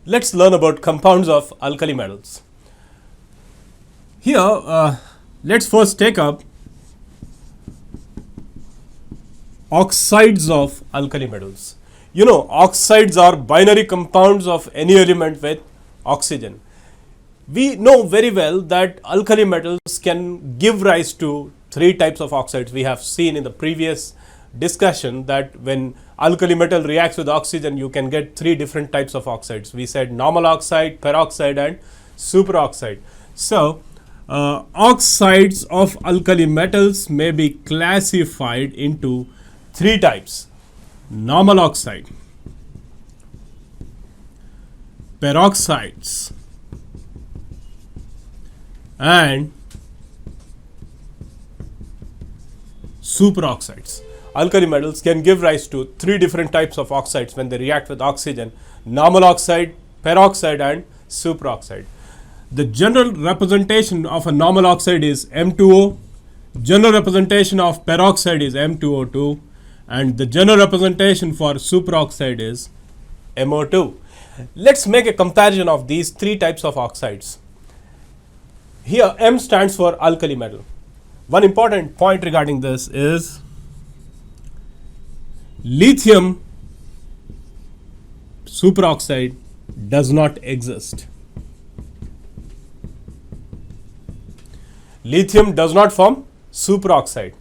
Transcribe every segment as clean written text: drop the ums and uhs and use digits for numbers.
Let's learn about compounds of alkali metals. Here, let's first take up oxides of alkali metals. You know, oxides are binary compounds of any element with oxygen. We know very well that alkali metals can give rise to three types of oxides. We have seen in the previous discussion that when alkali metal reacts with oxygen, you can get three different types of oxides. We said normal oxide, peroxide and superoxide. So, oxides of alkali metals may be classified into three types: normal oxide, peroxides and superoxides. Alkali metals can give rise to three different types of oxides when they react with oxygen: normal oxide, peroxide and superoxide. The general representation of a normal oxide is M2O, general representation of peroxide is M2O2 and the general representation for superoxide is MO2. Let's make a comparison of these three types of oxides. Here M stands for alkali metal. One important point regarding this is lithium superoxide does not exist. Lithium does not form superoxide.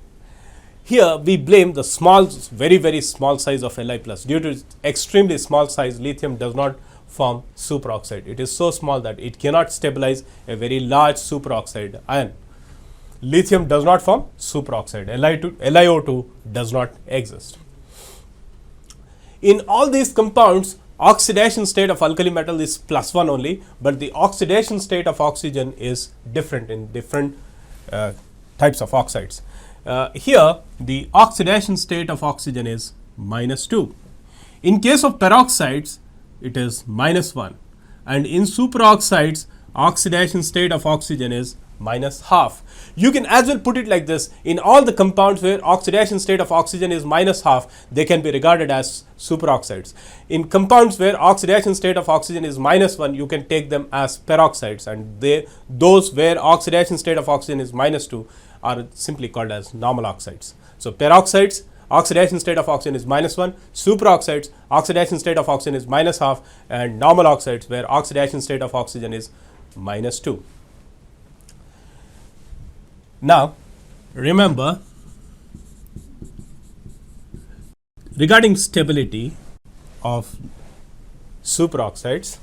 Here we blame the small, very small size of Li plus. Due to its extremely small size, lithium does not form superoxide. It is so small that it cannot stabilize a very large superoxide ion. Lithium does not form superoxide. LiO2 does not exist. In all these compounds, oxidation state of alkali metal is +1 only, but the oxidation state of oxygen is different in different types of oxides. Here, the oxidation state of oxygen is -2. In case of peroxides, it is -1, and in superoxides, oxidation state of oxygen is -half. You can as well put it like this: in all the compounds where oxidation state of oxygen is -half, they can be regarded as superoxides. In compounds where oxidation state of oxygen is -1, you can take them as peroxides, and those where oxidation state of oxygen is -2 are simply called as normal oxides. So, peroxides, oxidation state of oxygen is -1, superoxides, oxidation state of oxygen is -half, and normal oxides where oxidation state of oxygen is -2. Now, remember, regarding stability of superoxides,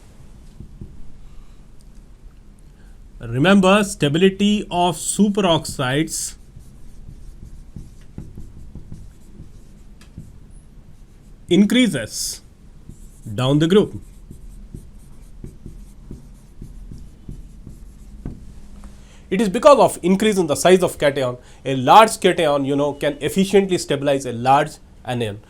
remember stability of superoxides increases down the group. It is because of increase in the size of cation. A large cation, can efficiently stabilize a large anion.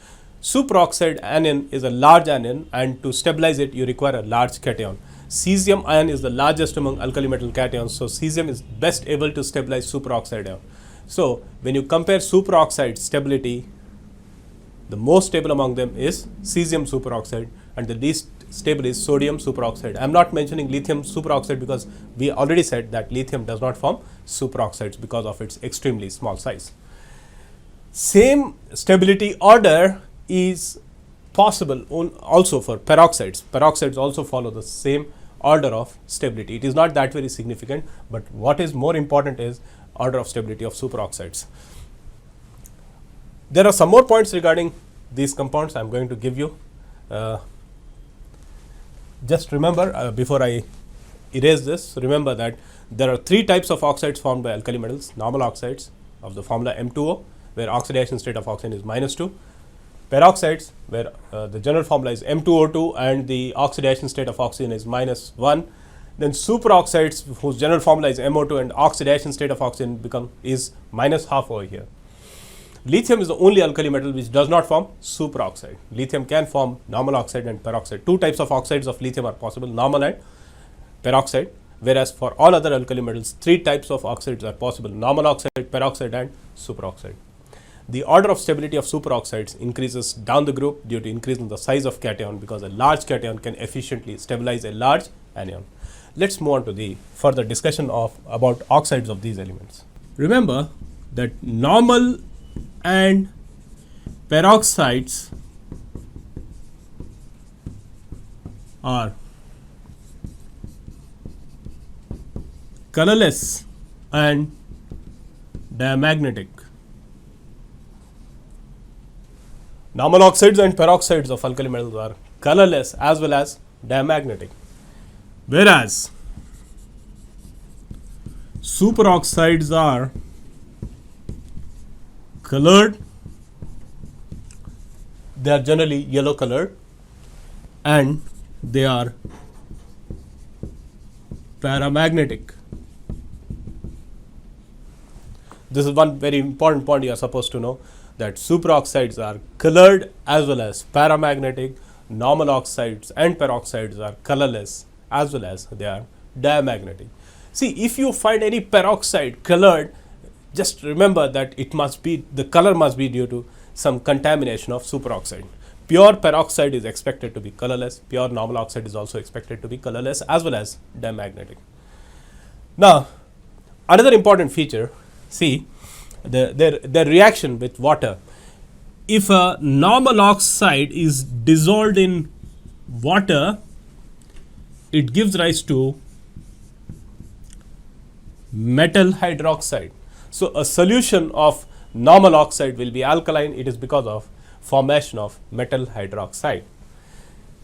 Superoxide anion is a large anion, and to stabilize it, you require a large cation. Cesium ion is the largest among alkali metal cations, so cesium is best able to stabilize superoxide ion. So, when you compare superoxide stability, the most stable among them is cesium superoxide, and the least stable is sodium superoxide. I am not mentioning lithium superoxide because we already said that lithium does not form superoxides because of its extremely small size. Same stability order is possible also for peroxides. Peroxides also follow the same order of stability. It is not that very significant, but what is more important is order of stability of superoxides. There are some more points regarding these compounds I am going to give you. Just remember, before I erase this, remember that there are three types of oxides formed by alkali metals: normal oxides of the formula M2O, where oxidation state of oxygen is -2; peroxides, where the general formula is M2O2 and the oxidation state of oxygen is -1; then superoxides, whose general formula is MO2 and oxidation state of oxygen is -half over here. Lithium is the only alkali metal which does not form superoxide. Lithium can form normal oxide and peroxide. Two types of oxides of lithium are possible: normal and peroxide, whereas for all other alkali metals, three types of oxides are possible: normal oxide, peroxide and superoxide. The order of stability of superoxides increases down the group due to increase in the size of cation, because a large cation can efficiently stabilize a large anion. Let's move on to the further discussion about oxides of these elements. Remember that normal and peroxides are colorless and diamagnetic. Normal oxides and peroxides of alkali metals are colorless as well as diamagnetic, whereas superoxides are colored, they are generally yellow colored, and they are paramagnetic. This is one very important point you are supposed to know, that superoxides are colored as well as paramagnetic. Normal oxides and peroxides are colorless as well as they are diamagnetic. See, if you find any peroxide colored, just remember that it must be, the color must be due to some contamination of superoxide. Pure peroxide is expected to be colorless. Pure normal oxide is also expected to be colorless as well as diamagnetic. Now, another important feature, see the reaction with water. If a normal oxide is dissolved in water, it gives rise to metal hydroxide. So, a solution of normal oxide will be alkaline. It is because of formation of metal hydroxide.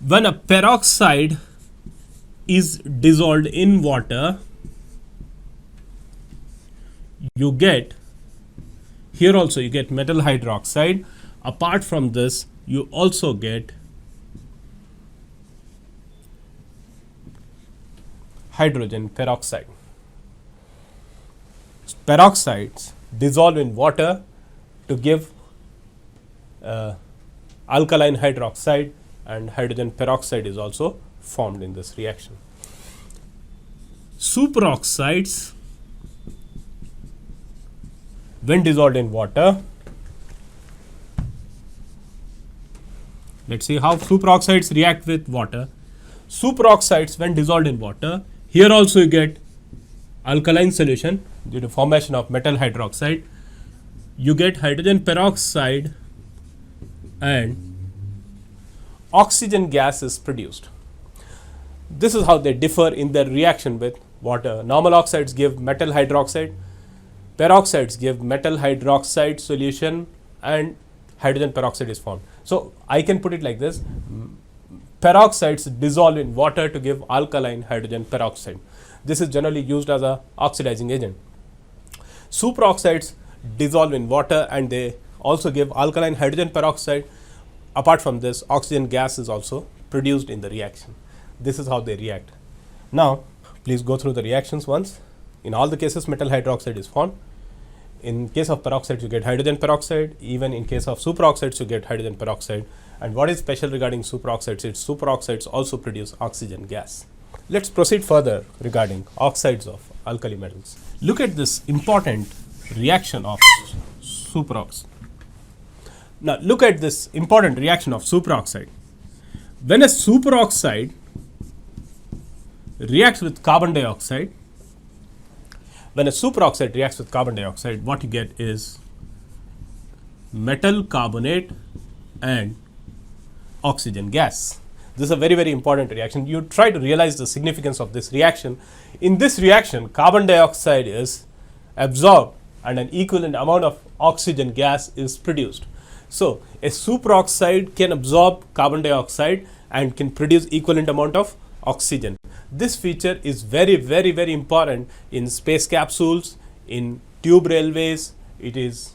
When a peroxide is dissolved in water, you get, here also you get metal hydroxide. Apart from this, you also get hydrogen peroxide. Peroxides dissolve in water to give alkaline hydroxide, and hydrogen peroxide is also formed in this reaction. Superoxides, when dissolved in water, let's see how superoxides react with water. Superoxides, when dissolved in water, here also you get alkaline solution due to formation of metal hydroxide. You get hydrogen peroxide and oxygen gas is produced. This is how they differ in their reaction with water. Normal oxides give metal hydroxide, peroxides give metal hydroxide solution, and hydrogen peroxide is formed. So, I can put it like this: peroxides dissolve in water to give alkaline hydrogen peroxide. This is generally used as a oxidizing agent. Superoxides dissolve in water and they also give alkaline hydrogen peroxide. Apart from this, oxygen gas is also produced in the reaction. This is how they react. Now, please go through the reactions once. In all the cases, metal hydroxide is formed. In case of peroxides, you get hydrogen peroxide. Even in case of superoxides, you get hydrogen peroxide. And what is special regarding superoxides? It's superoxides also produce oxygen gas. Let's proceed further regarding oxides of alkali metals. Look at this important reaction of superoxide. Now, look at this important reaction of superoxide. When a superoxide reacts with carbon dioxide, what you get is metal carbonate and oxygen gas. This is a very, very important reaction. You try to realize the significance of this reaction. In this reaction, carbon dioxide is absorbed and an equivalent amount of oxygen gas is produced. So, a superoxide can absorb carbon dioxide and can produce equivalent amount of oxygen. This feature is very, very, very important in space capsules, in tube railways. It is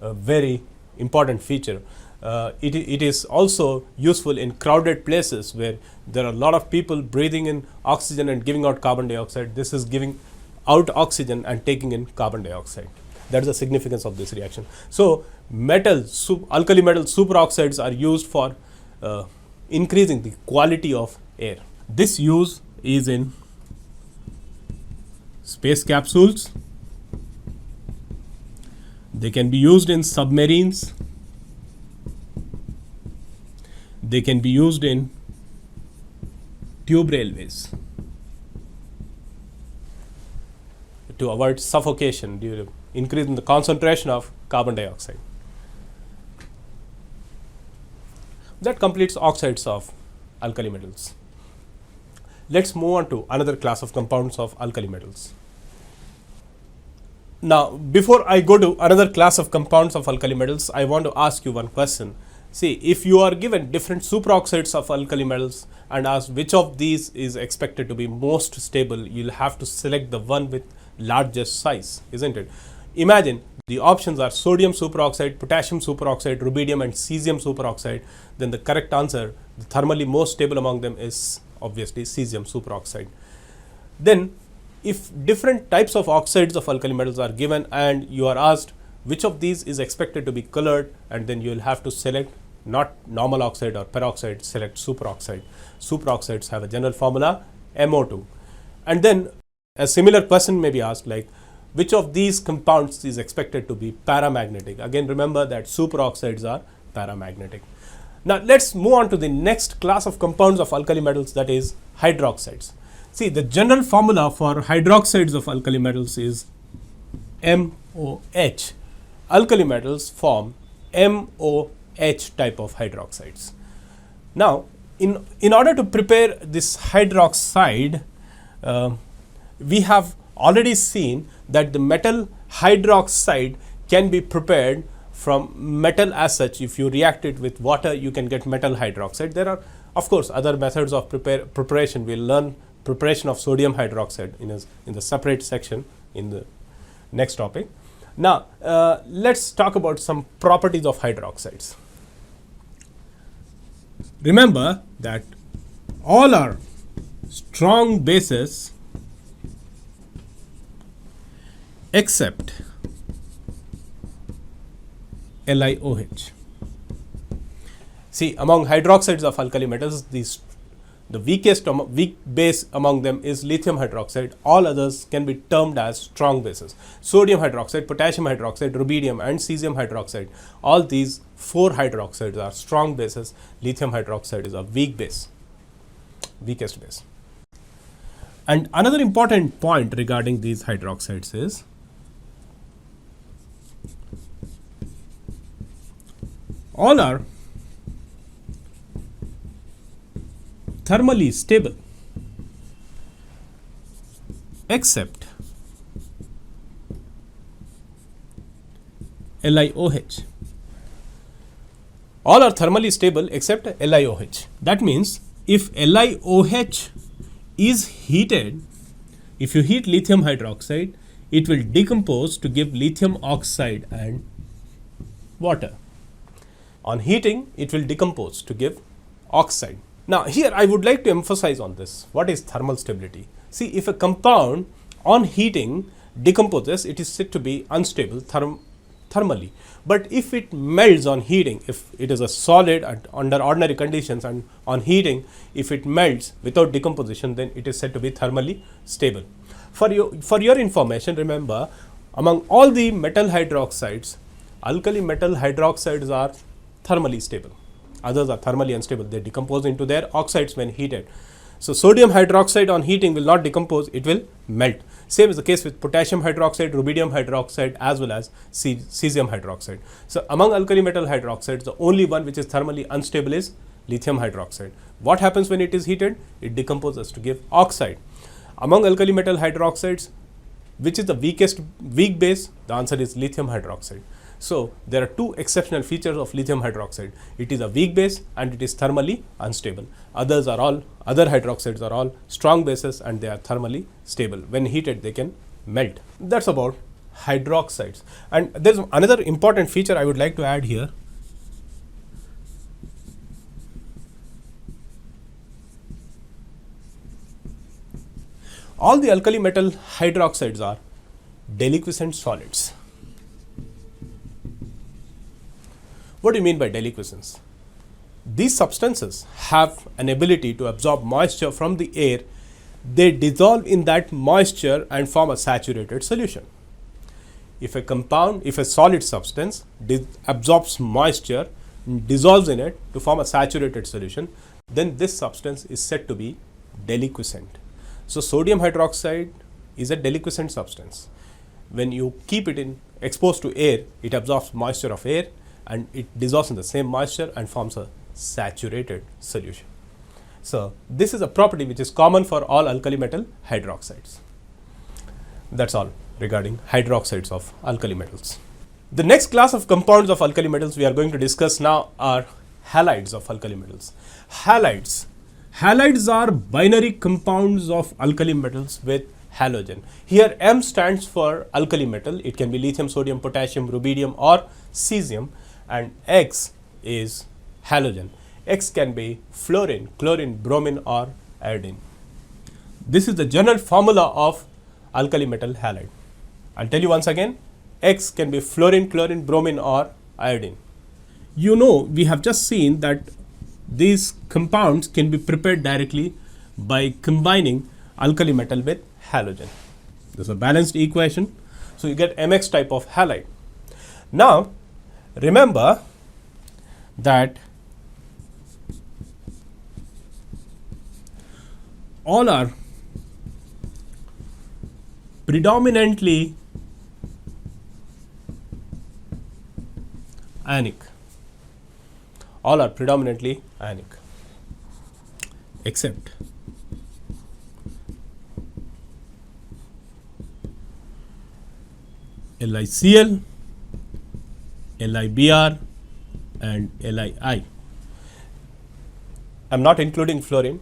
a very important feature. It is also useful in crowded places where there are a lot of people breathing in oxygen and giving out carbon dioxide. This is giving out oxygen and taking in carbon dioxide. That is the significance of this reaction. So, alkali metal superoxides are used for increasing the quality of air. This use is in space capsules. They can be used in submarines. They can be used in tube railways to avoid suffocation due to increase in the concentration of carbon dioxide. That completes oxides of alkali metals. Let's move on to another class of compounds of alkali metals. Now, before I go to another class of compounds of alkali metals, I want to ask you one question. See, if you are given different superoxides of alkali metals and asked which of these is expected to be most stable, you'll have to select the one with largest size, isn't it? Imagine the options are sodium superoxide, potassium superoxide, rubidium and cesium superoxide. Then the correct answer, the thermally most stable among them, is obviously cesium superoxide. Then if different types of oxides of alkali metals are given and you are asked which of these is expected to be colored, and then you will have to select not normal oxide or peroxide, select superoxide. Superoxides have a general formula MO2. And then a similar question may be asked like which of these compounds is expected to be paramagnetic. Again, remember that superoxides are paramagnetic. Now let's move on to the next class of compounds of alkali metals, that is hydroxides. See, the general formula for hydroxides of alkali metals is MOH. Alkali metals form MOH type of hydroxides. Now, in order to prepare this hydroxide, we have already seen that the metal hydroxide can be prepared from metal as such. If you react it with water, you can get metal hydroxide. There are, of course, other methods of preparation. We'll learn preparation of sodium hydroxide in the separate section in the next topic. Now, let's talk about some properties of hydroxides. Remember that all are strong bases except LiOH. See, among hydroxides of alkali metals, the weak base among them is lithium hydroxide. All others can be termed as strong bases. Sodium hydroxide, potassium hydroxide, rubidium and cesium hydroxide. All these 4 hydroxides are strong bases. Lithium hydroxide is a weak base, weakest base. And another important point regarding these hydroxides is all are thermally stable except LiOH. All are thermally stable except LiOH. That means if LiOH is heated, if you heat lithium hydroxide, it will decompose to give lithium oxide and water. On heating, it will decompose to give oxide. Now, here I would like to emphasize on this. What is thermal stability? See, if a compound on heating decomposes, it is said to be unstable thermally. But if it melts on heating, if it is a solid under ordinary conditions, and on heating, if it melts without decomposition, then it is said to be thermally stable. For your information, remember, among all the metal hydroxides, alkali metal hydroxides are thermally stable. Others are thermally unstable. They decompose into their oxides when heated. So, sodium hydroxide on heating will not decompose, it will melt. Same is the case with potassium hydroxide, rubidium hydroxide as well as cesium hydroxide. So, among alkali metal hydroxides, the only one which is thermally unstable is lithium hydroxide. What happens when it is heated? It decomposes to give oxide. Among alkali metal hydroxides, which is the weak base? The answer is lithium hydroxide. So, there are 2 exceptional features of lithium hydroxide. It is a weak base and it is thermally unstable. Other hydroxides are all strong bases and they are thermally stable. When heated, they can melt. That's about hydroxides. And there is another important feature I would like to add here. All the alkali metal hydroxides are deliquescent solids. What do you mean by deliquescence? These substances have an ability to absorb moisture from the air. They dissolve in that moisture and form a saturated solution. if a solid substance absorbs moisture, dissolves in it to form a saturated solution, then this substance is said to be deliquescent. So sodium hydroxide is a deliquescent substance. When you keep it exposed to air, it absorbs moisture of air and it dissolves in the same moisture and forms a saturated solution. So this is a property which is common for all alkali metal hydroxides. That's all regarding hydroxides of alkali metals. The next class of compounds of alkali metals we are going to discuss now are halides of alkali metals. Halides are binary compounds of alkali metals with halogen. Here M stands for alkali metal. It can be lithium, sodium, potassium, rubidium or cesium, and X is halogen. X can be fluorine, chlorine, bromine or iodine. This is the general formula of alkali metal halide. I'll tell you once again. X can be fluorine, chlorine, bromine or iodine. You know, we have just seen that these compounds can be prepared directly by combining alkali metal with halogen. This is a balanced equation. So you get MX type of halide. Now remember that all are predominantly ionic. All are predominantly ionic except LiCl, LiBr and LiI. I am not including fluorine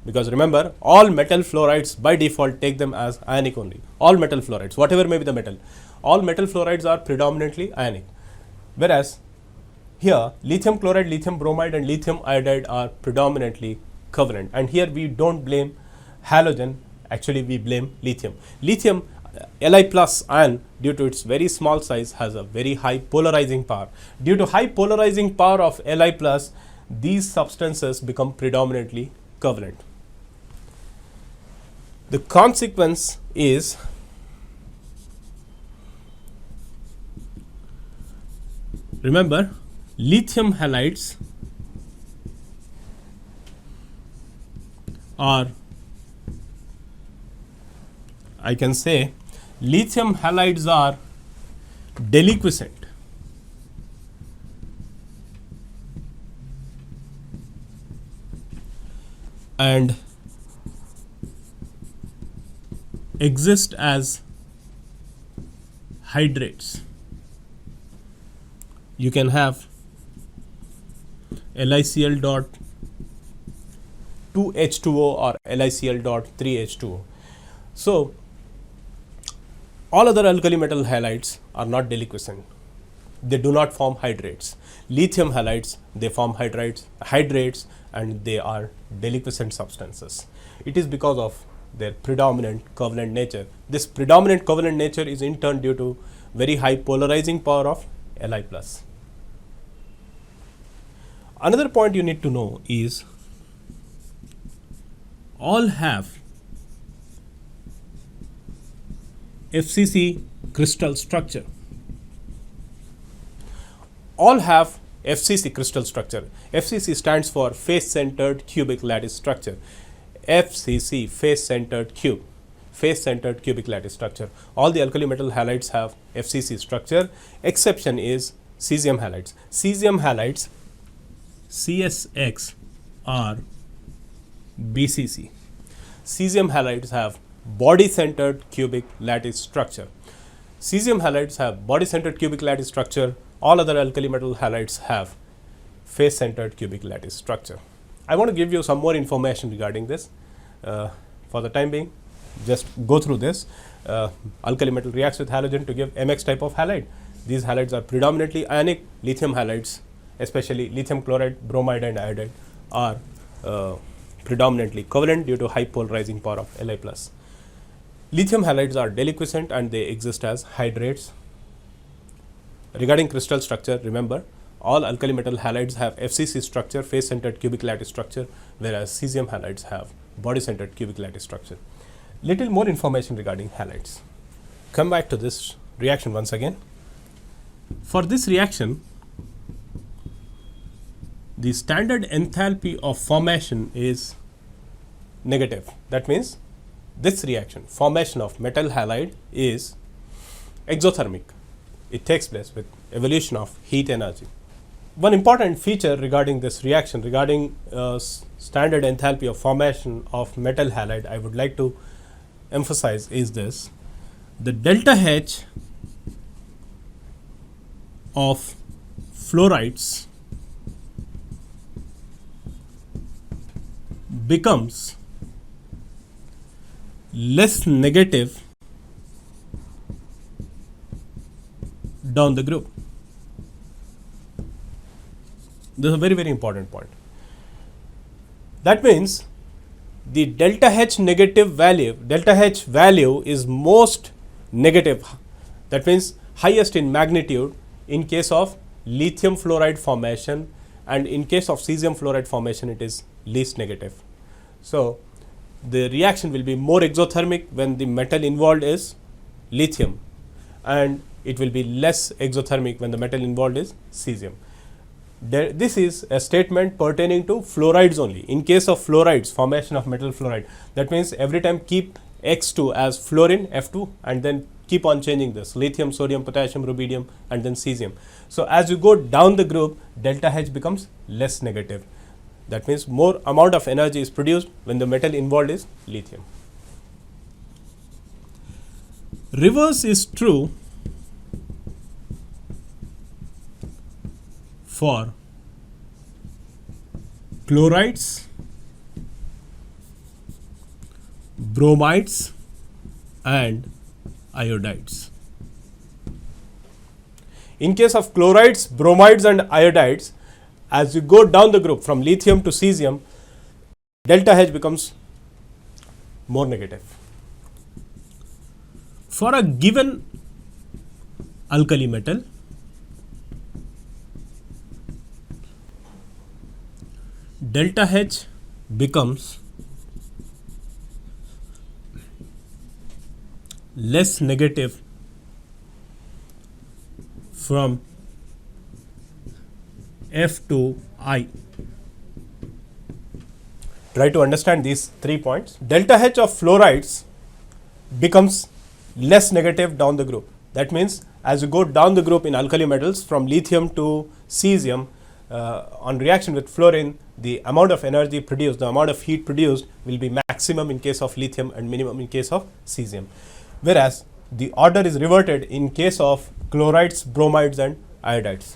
because remember, all metal fluorides by default take them as ionic only. All metal fluorides, whatever may be the metal, all metal fluorides are predominantly ionic. Whereas here lithium chloride, lithium bromide and lithium iodide are predominantly covalent, and here we don't blame halogen, actually we blame lithium. Lithium Li plus ion, due to its very small size, has a very high polarizing power. Due to high polarizing power of Li plus, these substances become predominantly covalent. The consequence is remember, lithium halides are, I can say, lithium halides are deliquescent. And exist as hydrates. You can have LiCl dot 2H2O or LiCl dot 3H2O. So all other alkali metal halides are not deliquescent. They do not form hydrates. Lithium halides, they form hydrates and they are deliquescent substances. It is because of their predominant covalent nature. This predominant covalent nature is in turn due to very high polarizing power of Li plus. Another point you need to know is all have FCC crystal structure. All have FCC crystal structure. FCC stands for face centered cubic lattice structure. FCC, face centered cubic lattice structure. All the alkali metal halides have FCC structure. Exception is cesium halides. Cesium halides, CSX, are BCC. Cesium halides have body centered cubic lattice structure. Cesium halides have body centered cubic lattice structure. All other alkali metal halides have face centered cubic lattice structure. I want to give you some more information regarding this. For the time being, just go through this. Alkali metal reacts with halogen to give MX type of halide. These halides are predominantly ionic. Lithium halides, especially lithium chloride, bromide and iodide, are predominantly covalent due to high polarizing power of Li plus. Lithium halides are deliquescent and they exist as hydrates. Regarding crystal structure, remember, all alkali metal halides have FCC structure, face centered cubic lattice structure, whereas cesium halides have body centered cubic lattice structure. Little more information regarding halides. Come back to this reaction once again. For this reaction, the standard enthalpy of formation is negative. That means this reaction, formation of metal halide, is exothermic. It takes place with evolution of heat energy. One important feature regarding this reaction, regarding standard enthalpy of formation of metal halide, I would like to emphasize is this: the delta H of fluorides becomes less negative down the group. This is a very, very important point. That means the delta H negative value, delta H value is most negative. That means highest in magnitude in case of lithium fluoride formation, and in case of cesium fluoride formation it is least negative. So the reaction will be more exothermic when the metal involved is lithium, and it will be less exothermic when the metal involved is cesium. This is a statement pertaining to fluorides only. In case of fluorides, formation of metal fluoride, that means every time keep X2 as fluorine, F2, and then keep on changing this: lithium, sodium, potassium, rubidium, and then cesium. So as you go down the group, delta H becomes less negative. That means more amount of energy is produced when the metal involved is lithium. Reverse is true for chlorides, bromides, and iodides. In case of chlorides, bromides, and iodides, as you go down the group from lithium to cesium, delta H becomes more negative. For a given alkali metal, delta H becomes less negative from F to I. Try to understand these 3 points. Delta H of fluorides becomes less negative down the group. That means as you go down the group in alkali metals from lithium to cesium, on reaction with fluorine, the amount of energy produced, the amount of heat produced will be maximum in case of lithium and minimum in case of cesium. Whereas the order is reverted in case of chlorides, bromides, and iodides.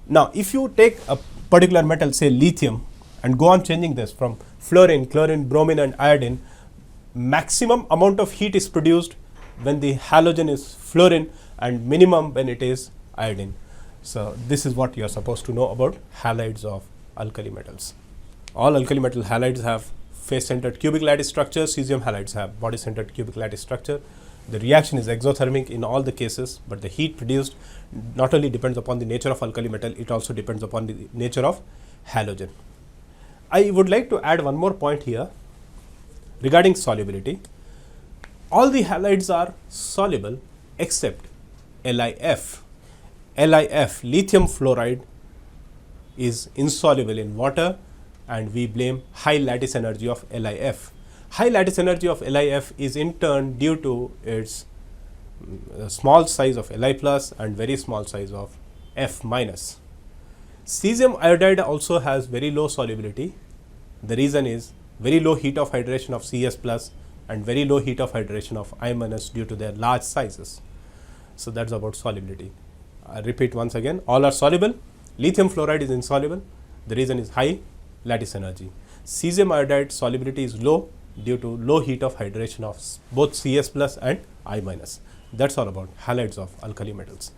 Now, if you take a particular metal, say lithium, and go on changing this from fluorine, chlorine, bromine, and iodine, maximum amount of heat is produced when the halogen is fluorine and minimum when it is iodine. So this is what you are supposed to know about halides of alkali metals. All alkali metal halides have face-centered cubic lattice structure. Cesium halides have body-centered cubic lattice structure. The reaction is exothermic in all the cases, but the heat produced not only depends upon the nature of alkali metal, it also depends upon the nature of halogen. I would like to add one more point here regarding solubility. All the halides are soluble except LiF. LiF, lithium fluoride, is insoluble in water, and we blame high lattice energy of LiF. High lattice energy of LiF is in turn due to its small size of Li plus and very small size of F minus. Cesium iodide also has very low solubility. The reason is very low heat of hydration of Cs plus and very low heat of hydration of I minus due to their large sizes. So that's about solubility. I repeat once again, all are soluble. Lithium fluoride is insoluble. The reason is high lattice energy. Cesium iodide solubility is low due to low heat of hydration of both Cs plus and I minus. That's all about halides of alkali metals.